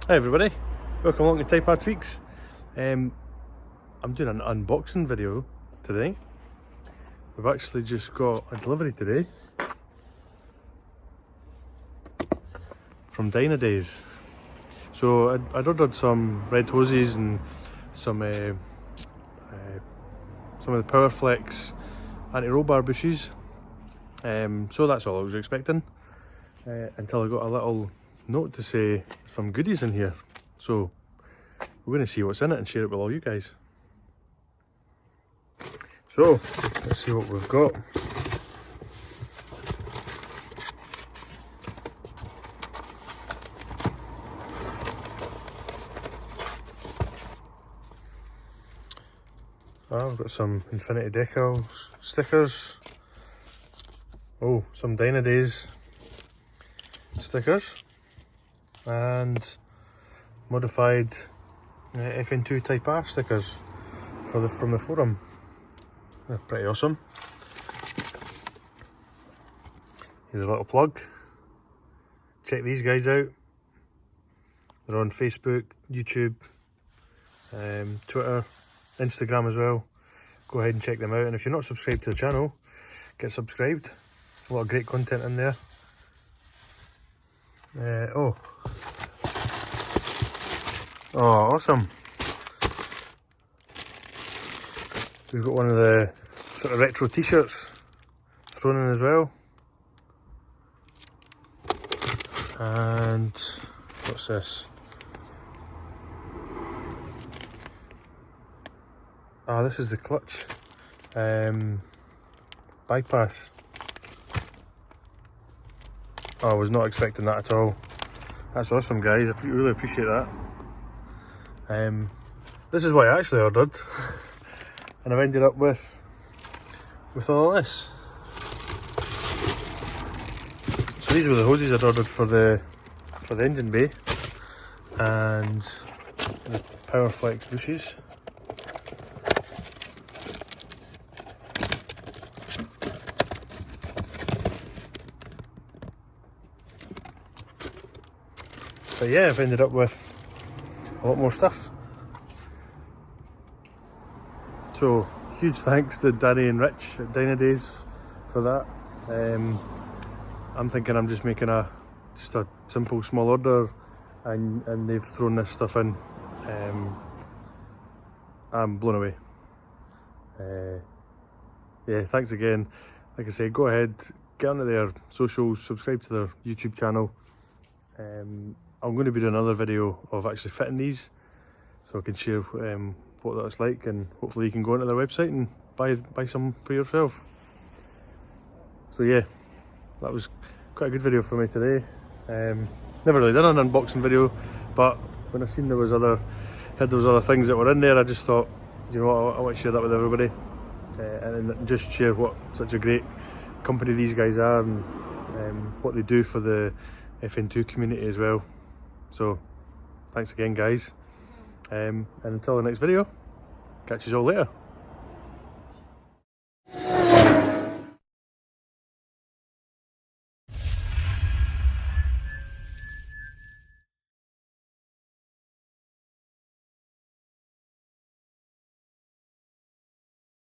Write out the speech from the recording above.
Hi everybody, welcome along to Type R Tweaks. I'm doing an unboxing video today. We've actually just got a delivery today from Dynodaze. So I'd ordered some red hoses and some of the Powerflex anti-roll bar bushes. So that's all I was expecting until I got a little note to say some goodies in here. So we're going to see what's in it and share it with all you guys. So let's see what we've got. I've got some Infinity decals, stickers. Oh, some Dynodaze stickers and modified FN2 Type R stickers from the forum. They're pretty awesome. Here's a little plug. Check these guys out. They're on Facebook, YouTube, Twitter, Instagram as well. Go ahead and check them out, and if you're not subscribed to the channel, get subscribed. A lot of great content in there. Oh, awesome. We've got one of the sort of retro t-shirts thrown in as well. And what's this? Ah, this is the clutch bypass. Oh, I was not expecting that at all. That's awesome, guys. I really appreciate that. This is what I actually ordered, and I've ended up with all this. So these were the hoses I'd ordered for the engine bay and the Powerflex bushes. But yeah, I've ended up with a lot more stuff. So huge thanks to Danny and Rich at Dynodaze for that. I'm thinking I'm just making just a simple small order, and they've thrown this stuff in. I'm blown away. Yeah, thanks again. Like I say, go ahead, get onto their socials, subscribe to their YouTube channel. I'm going to be doing another video of actually fitting these, so I can share what that's like, and hopefully you can go onto their website and buy some for yourself. So yeah, that was quite a good video for me today. Never really done an unboxing video, but when I seen heard there was other things that were in there, I just thought, you know what, I want to share that with everybody, and just share what such a great company these guys are, and what they do for the FN2 community as well. So thanks again, guys, and until the next video, catch you all later.